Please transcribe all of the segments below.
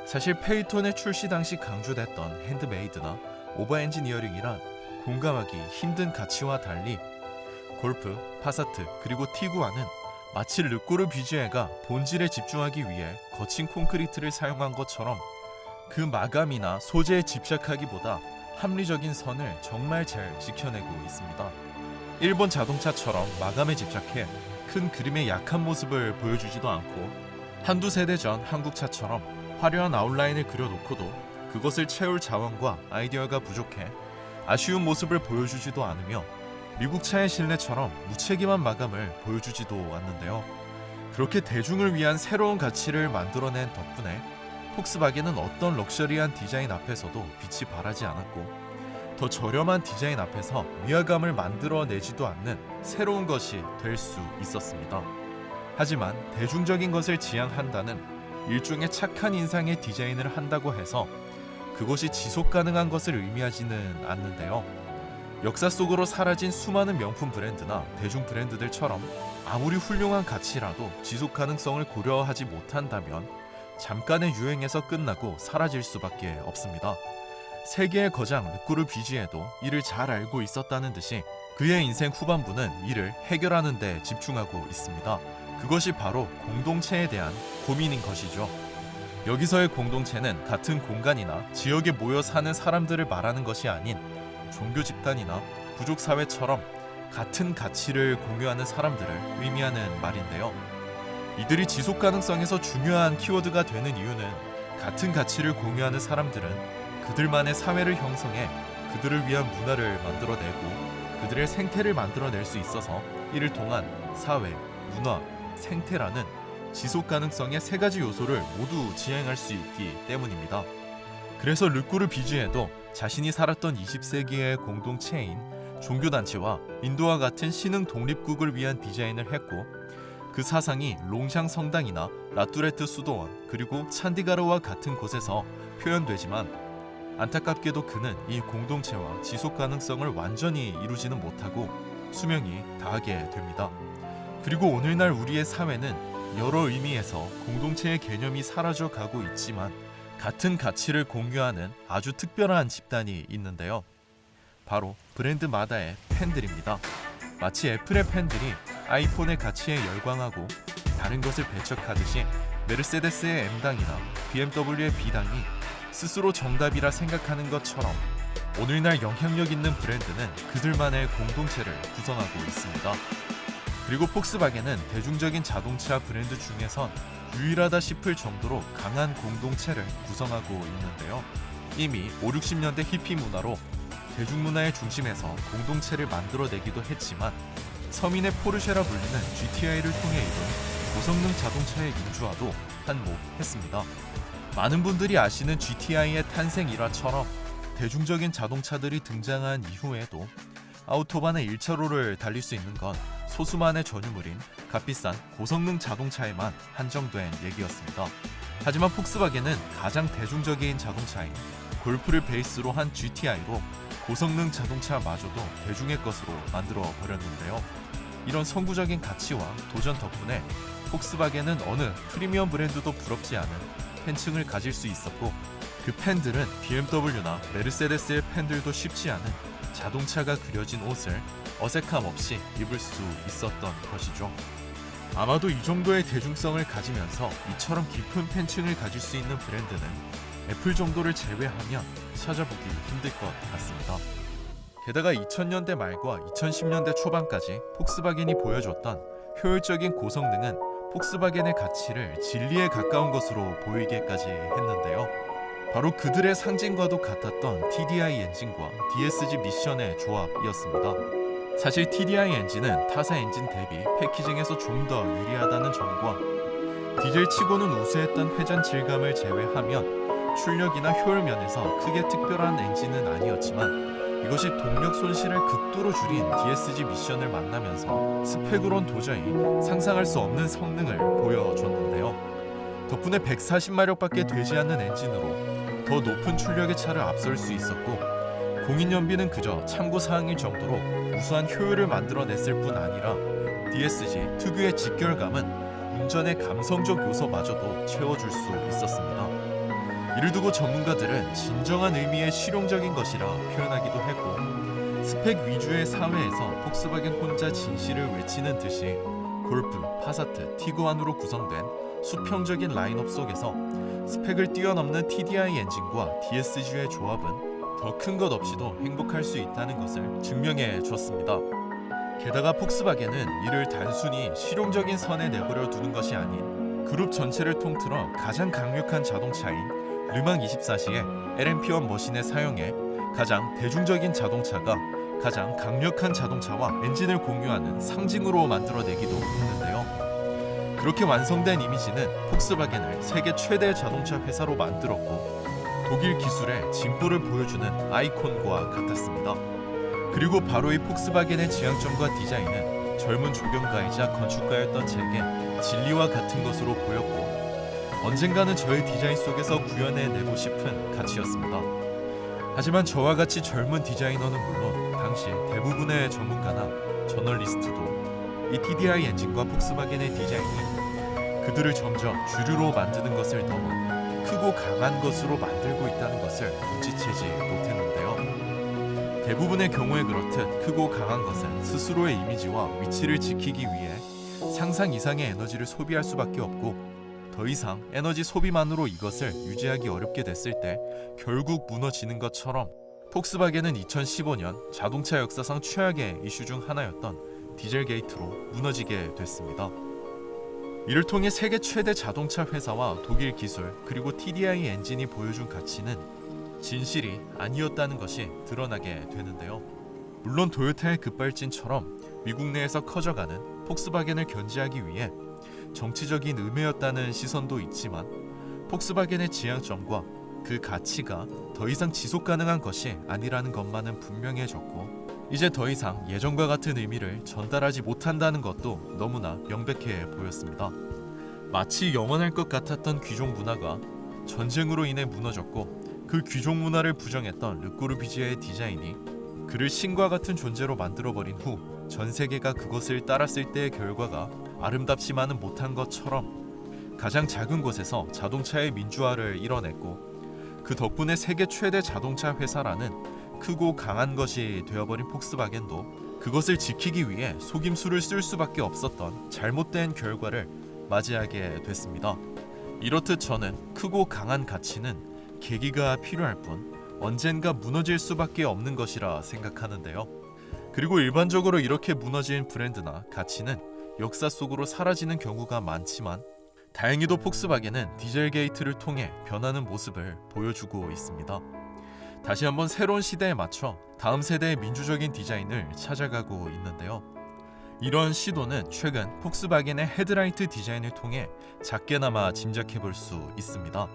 사실 페이톤의 출시 당시 강조됐던 핸드메이드나 오버엔지니어링이란 공감하기 힘든 가치와 달리 골프, 파사트, 그리고 티구아는 마치 르꼬르 뷔지에가 본질에 집중하기 위해 거친 콘크리트를 사용한 것처럼 그 마감이나 소재에 집착하기보다 합리적인 선을 정말 잘 지켜내고 있습니다. 일본 자동차처럼 마감에 집착해 큰 그림의 약한 모습을 보여주지도 않고 한두 세대 전 한국차처럼 화려한 아웃라인을 그려놓고도 그것을 채울 자원과 아이디어가 부족해 아쉬운 모습을 보여주지도 않으며 미국 차의 실내처럼 무책임한 마감을 보여주지도 않는데요. 그렇게 대중을 위한 새로운 가치를 만들어낸 덕분에 폭스바겐은 어떤 럭셔리한 디자인 앞에서도 빛이 발하지 않았고 더 저렴한 디자인 앞에서 위화감을 만들어내지도 않는 새로운 것이 될 수 있었습니다. 하지만 대중적인 것을 지향한다는 일종의 착한 인상의 디자인을 한다고 해서 그것이 지속 가능한 것을 의미하지는 않는데요. 역사 속으로 사라진 수많은 명품 브랜드나 대중 브랜드들처럼 아무리 훌륭한 가치라도 지속 가능성을 고려하지 못한다면 잠깐의 유행에서 끝나고 사라질 수밖에 없습니다. 세계의 거장 르꼬르 뷔지에도 이를 잘 알고 있었다는 듯이 그의 인생 후반부는 이를 해결하는 데 집중하고 있습니다. 그것이 바로 공동체에 대한 고민인 것이죠. 여기서의 공동체는 같은 공간이나 지역에 모여 사는 사람들을 말하는 것이 아닌 종교 집단이나 부족 사회처럼 같은 가치를 공유하는 사람들을 의미하는 말인데요. 이들이 지속 가능성에서 중요한 키워드가 되는 이유는 같은 가치를 공유하는 사람들은 그들만의 사회를 형성해 그들을 위한 문화를 만들어내고 그들의 생태를 만들어낼 수 있어서 이를 통한 사회, 문화, 생태라는 지속 가능성의 세 가지 요소를 모두 지향할 수 있기 때문입니다. 그래서 르꼬르 뷔지에도 자신이 살았던 20세기의 공동체인 종교단체와 인도와 같은 신흥 독립국을 위한 디자인을 했고 그 사상이 롱샹 성당이나 라뚜레트 수도원 그리고 찬디가르와 같은 곳에서 표현되지만 안타깝게도 그는 이 공동체와 지속 가능성을 완전히 이루지는 못하고 수명이 다하게 됩니다. 그리고 오늘날 우리의 사회는 여러 의미에서 공동체의 개념이 사라져 가고 있지만 같은 가치를 공유하는 아주 특별한 집단이 있는데요. 바로 브랜드마다의 팬들입니다. 마치 애플의 팬들이 아이폰의 가치에 열광하고 다른 것을 배척하듯이 메르세데스의 M당이나 BMW의 B당이 스스로 정답이라 생각하는 것처럼 오늘날 영향력 있는 브랜드는 그들만의 공동체를 구성하고 있습니다. 그리고 폭스바겐은 대중적인 자동차 브랜드 중에선 유일하다 싶을 정도로 강한 공동체를 구성하고 있는데요. 이미 5, 60년대 히피 문화로 대중문화의 중심에서 공동체를 만들어내기도 했지만 서민의 포르쉐라 불리는 GTI를 통해 이룬 고성능 자동차의 인주화도 한몫했습니다. 많은 분들이 아시는 GTI의 탄생 일화처럼 대중적인 자동차들이 등장한 이후에도 아우토반의 1차로를 달릴 수 있는 건 소수만의 전유물인 값비싼 고성능 자동차에만 한정된 얘기였습니다. 하지만 폭스바겐은 가장 대중적인 자동차인 골프를 베이스로 한 GTI로 고성능 자동차마저도 대중의 것으로 만들어 버렸는데요. 이런 선구적인 가치와 도전 덕분에 폭스바겐은 어느 프리미엄 브랜드도 부럽지 않은 팬층을 가질 수 있었고 그 팬들은 BMW나 메르세데스의 팬들도 쉽지 않은 자동차가 그려진 옷을 어색함 없이 입을 수 있었던 것이죠. 아마도 이 정도의 대중성을 가지면서 이처럼 깊은 팬층을 가질 수 있는 브랜드는 애플 정도를 제외하면 찾아보기 힘들 것 같습니다. 게다가 2000년대 말과 2010년대 초반까지 폭스바겐이 보여줬던 효율적인 고성능은 폭스바겐의 가치를 진리에 가까운 것으로 보이게까지 했는데요. 바로 그들의 상징과도 같았던 TDI 엔진과 DSG 미션의 조합이었습니다. 사실 TDI 엔진은 타사 엔진 대비 패키징에서 좀 더 유리하다는 점과 디젤치고는 우수했던 회전 질감을 제외하면 출력이나 효율 면에서 크게 특별한 엔진은 아니었지만 이것이 동력 손실을 극도로 줄인 DSG 미션을 만나면서 스펙으론 도저히 상상할 수 없는 성능을 보여줬는데요. 덕분에 140마력밖에 되지 않는 엔진으로 더 높은 출력의 차를 앞설 수 있었고 공인연비는 그저 참고사항일 정도로 우수한 효율을 만들어냈을 뿐 아니라 DSG 특유의 직결감은 운전의 감성적 요소마저도 채워줄 수 있었습니다. 이를 두고 전문가들은 진정한 의미의 실용적인 것이라 표현하기도 했고, 스펙 위주의 사회에서 폭스바겐 혼자 진실을 외치는 듯이 골프, 파사트, 티구안으로 구성된 수평적인 라인업 속에서 스펙을 뛰어넘는 TDI 엔진과 DSG의 조합은 더 큰 것 없이도 행복할 수 있다는 것을 증명해 줬습니다. 게다가 폭스바겐은 이를 단순히 실용적인 선에 내버려 두는 것이 아닌 그룹 전체를 통틀어 가장 강력한 자동차인 르망 24시의 LMP1 머신에 사용해 가장 대중적인 자동차가 가장 강력한 자동차와 엔진을 공유하는 상징으로 만들어내기도 했는데요. 그렇게 완성된 이미지는 폭스바겐을 세계 최대 자동차 회사로 만들었고 독일 기술의 진보를 보여주는 아이콘과 같았습니다. 그리고 바로 이 폭스바겐의 지향점과 디자인은 젊은 조경가이자 건축가였던 제게 진리와 같은 것으로 보였고 언젠가는 저의 디자인 속에서 구현해내고 싶은 가치였습니다. 하지만 저와 같이 젊은 디자이너는 물론 당시 대부분의 전문가나 저널리스트도 이 TDI 엔진과 폭스바겐의 디자인이 그들을 점점 주류로 만드는 것을 넘어 크고 강한 것으로 만들고 있다는 것을 눈치채지 못했는데요. 대부분의 경우에 그렇듯 크고 강한 것은 스스로의 이미지와 위치를 지키기 위해 상상 이상의 에너지를 소비할 수밖에 없고 더 이상 에너지 소비만으로 이것을 유지하기 어렵게 됐을 때 결국 무너지는 것처럼 폭스바겐은 2015년 자동차 역사상 최악의 이슈 중 하나였던 디젤 게이트로 무너지게 됐습니다. 이를 통해 세계 최대 자동차 회사와 독일 기술 그리고 TDI 엔진이 보여준 가치는 진실이 아니었다는 것이 드러나게 되는데요. 물론 토요타의 급발진처럼 미국 내에서 커져가는 폭스바겐을 견제하기 위해 정치적인 음해였다는 시선도 있지만 폭스바겐의 지향점과 그 가치가 더 이상 지속 가능한 것이 아니라는 것만은 분명해졌고 이제 더 이상 예전과 같은 의미를 전달하지 못한다는 것도 너무나 명백해 보였습니다. 마치 영원할 것 같았던 귀족 문화가 전쟁으로 인해 무너졌고 그 귀족 문화를 부정했던 르꼬르비지에의 디자인이 그를 신과 같은 존재로 만들어버린 후 전 세계가 그것을 따랐을 때의 결과가 아름답지만은 못한 것처럼 가장 작은 곳에서 자동차의 민주화를 이뤄냈고 그 덕분에 세계 최대 자동차 회사라는 크고 강한 것이 되어버린 폭스바겐도 그것을 지키기 위해 속임수를 쓸 수밖에 없었던 잘못된 결과를 맞이하게 됐습니다. 이렇듯 저는 크고 강한 가치는 계기가 필요할 뿐 언젠가 무너질 수밖에 없는 것이라 생각하는데요. 그리고 일반적으로 이렇게 무너진 브랜드나 가치는 역사 속으로 사라지는 경우가 많지만 다행히도 폭스바겐은 디젤 게이트를 통해 변하는 모습을 보여주고 있습니다. 다시 한번 새로운 시대에 맞춰 다음 세대의 민주적인 디자인을 찾아가고 있는데요. 이런 시도는 최근 폭스바겐의 헤드라이트 디자인을 통해 작게나마 짐작해볼 수 있습니다.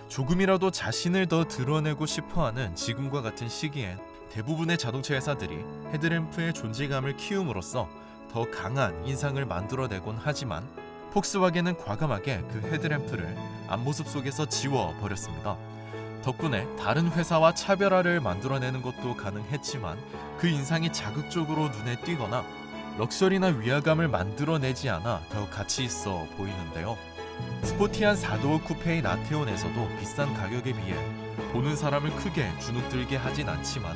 조금이라도 자신을 더 드러내고 싶어하는 지금과 같은 시기엔 대부분의 자동차 회사들이 헤드램프의 존재감을 키움으로써 더 강한 인상을 만들어내곤 하지만 폭스바겐은 과감하게 그 헤드램프를 앞모습 속에서 지워버렸습니다. 덕분에 다른 회사와 차별화를 만들어내는 것도 가능했지만 그 인상이 자극적으로 눈에 띄거나 럭셔리나 위화감을 만들어내지 않아 더 가치 있어 보이는데요. 스포티한 4도어 쿠페인 아테온에서도 비싼 가격에 비해 보는 사람을 크게 주눅들게 하진 않지만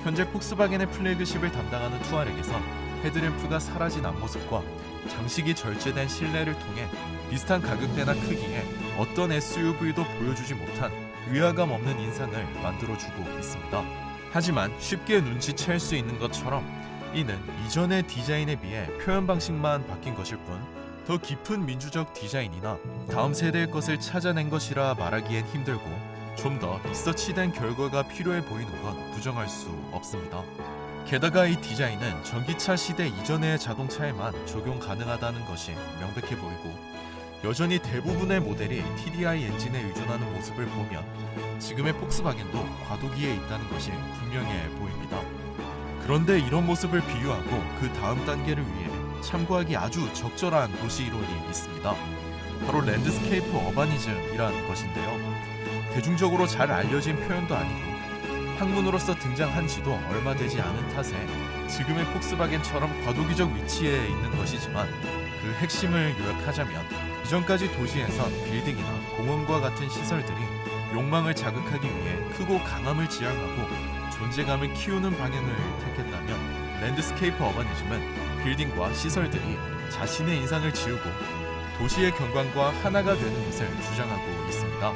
현재 폭스바겐의 플래그십을 담당하는 투아렉에선 헤드램프가 사라진 앞모습과 장식이 절제된 실내를 통해 비슷한 가격대나 크기에 어떤 SUV도 보여주지 못한 위화감 없는 인상을 만들어주고 있습니다. 하지만 쉽게 눈치챌 수 있는 것처럼 이는 이전의 디자인에 비해 표현 방식만 바뀐 것일 뿐 더 깊은 민주적 디자인이나 다음 세대의 것을 찾아낸 것이라 말하기엔 힘들고 좀 더 리서치된 결과가 필요해 보이는 건 부정할 수 없습니다. 게다가 이 디자인은 전기차 시대 이전의 자동차에만 적용 가능하다는 것이 명백해 보이고 여전히 대부분의 모델이 TDI 엔진에 의존하는 모습을 보면 지금의 폭스바겐도 과도기에 있다는 것이 분명해 보입니다. 그런데 이런 모습을 비유하고 그 다음 단계를 위해 참고하기 아주 적절한 도시 이론이 있습니다. 바로 랜드스케이프 어바니즘이라는 것인데요. 대중적으로 잘 알려진 표현도 아니고 학문으로서 등장한 지도 얼마 되지 않은 탓에 지금의 폭스바겐처럼 과도기적 위치에 있는 것이지만 그 핵심을 요약하자면 이전까지 도시에선 빌딩이나 공원과 같은 시설들이 욕망을 자극하기 위해 크고 강함을 지향하고 존재감을 키우는 방향을 택했다면, 랜드스케이프 어바니즘은 빌딩과 시설들이 자신의 인상을 지우고 도시의 경관과 하나가 되는 것을 주장하고 있습니다.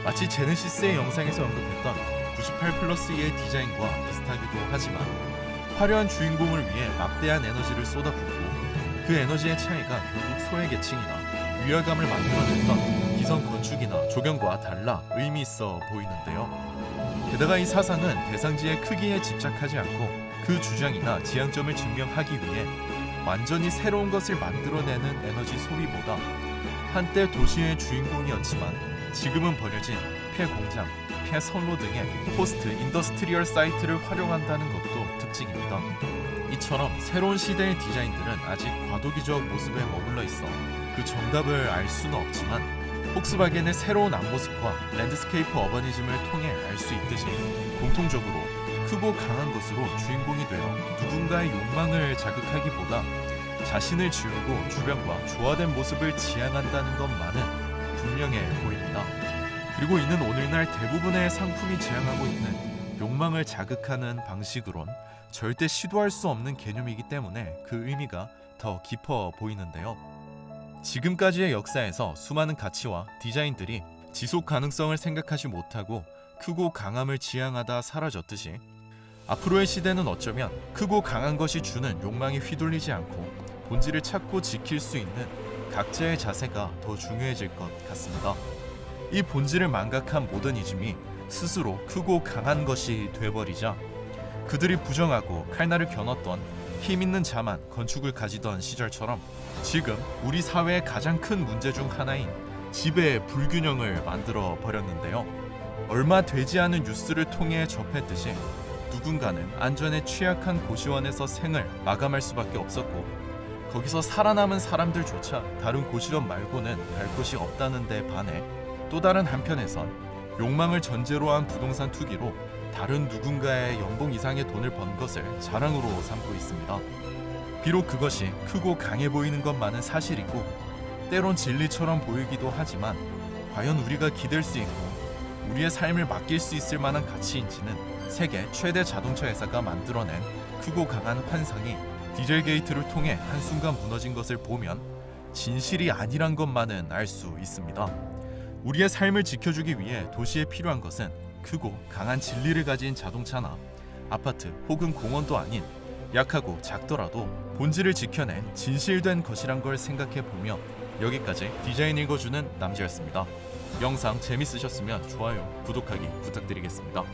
마치 제네시스의 영상에서 언급했던 98+2의 디자인과 비슷하기도 하지만, 화려한 주인공을 위해 막대한 에너지를 쏟아붓고 그 에너지의 차이가 결국 소외계층이나 위화감을 만들어냈던 기성 건축이나 조경과 달라 의미 있어 보이는데요. 게다가 이 사상은 대상지의 크기에 집착하지 않고 그 주장이나 지향점을 증명하기 위해 완전히 새로운 것을 만들어내는 에너지 소비보다, 한때 도시의 주인공이었지만 지금은 버려진 폐공장, 폐선로 등의 포스트 인더스트리얼 사이트를 활용한다는 것도 특징입니다. 이처럼 새로운 시대의 디자인들은 아직 과도기적 모습에 머물러 있어 그 정답을 알 수는 없지만, 폭스바겐의 새로운 앞모습과 랜드스케이프 어바니즘을 통해 알 수 있듯이 공통적으로 크고 강한 것으로 주인공이 되어 누군가의 욕망을 자극하기보다 자신을 지우고 주변과 조화된 모습을 지향한다는 것만은 분명해 보입니다. 그리고 이는 오늘날 대부분의 상품이 지향하고 있는 욕망을 자극하는 방식으론 절대 시도할 수 없는 개념이기 때문에 그 의미가 더 깊어 보이는데요. 지금까지의 역사에서 수많은 가치와 디자인들이 지속 가능성을 생각하지 못하고 크고 강함을 지향하다 사라졌듯이, 앞으로의 시대는 어쩌면 크고 강한 것이 주는 욕망에 휘둘리지 않고 본질을 찾고 지킬 수 있는 각자의 자세가 더 중요해질 것 같습니다. 이 본질을 망각한 모더니즘이 스스로 크고 강한 것이 돼버리자, 그들이 부정하고 칼날을 겨눴던 힘있는 자만 건축을 가지던 시절처럼 지금 우리 사회의 가장 큰 문제 중 하나인 지배의 불균형을 만들어 버렸는데요. 얼마 되지 않은 뉴스를 통해 접했듯이 누군가는 안전에 취약한 고시원에서 생을 마감할 수밖에 없었고, 거기서 살아남은 사람들조차 다른 고시원 말고는 갈 곳이 없다는 데 반해, 또 다른 한편에선 욕망을 전제로 한 부동산 투기로 다른 누군가의 연봉 이상의 돈을 번 것을 자랑으로 삼고 있습니다. 비록 그것이 크고 강해 보이는 것만은 사실이고 때론 진리처럼 보이기도 하지만, 과연 우리가 기댈 수 있고 우리의 삶을 맡길 수 있을 만한 가치인지는 세계 최대 자동차 회사가 만들어낸 크고 강한 환상이 디젤 게이트를 통해 한순간 무너진 것을 보면 진실이 아니란 것만은 알 수 있습니다. 우리의 삶을 지켜주기 위해 도시에 필요한 것은 크고 강한 진리를 가진 자동차나 아파트 혹은 공원도 아닌, 약하고 작더라도 본질을 지켜낸 진실된 것이란 걸 생각해보며, 여기까지 디자인 읽어주는 남지였습니다. 영상 재밌으셨으면 좋아요, 구독하기 부탁드리겠습니다.